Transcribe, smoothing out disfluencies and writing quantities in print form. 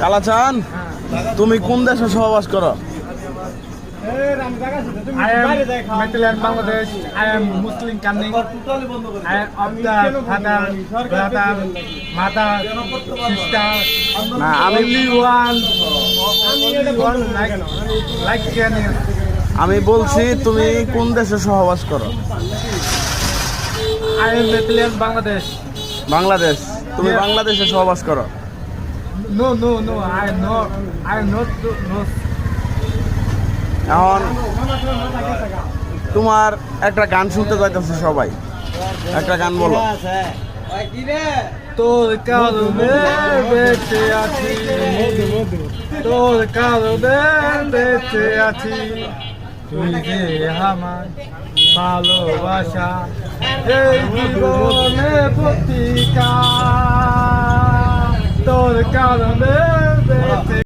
কালাচান, তুমি কোন দেশে সহবাস করো? I am Metal Bangladesh. I am Muslim coming. I am of the father, brother, mother, sister. না, Only one like Kenyan. আমি বলছি তুমি কোন দেশে সহবাস করো? I am Metal Bangladesh. Bangladesh. তুমি Yes. বাংলাদেশে সহবাস করো? No. I am not. এখন তোমার একটা গান শুনতে যাইতেছে সবাই, একটা গান বলো। তোর কারণে বেঁচে আছি, তোর কারণে বেঁচে আছি, তুই যে আমার ভালোবাসা, এই জীবনে প্রতিকা, তোর কারণে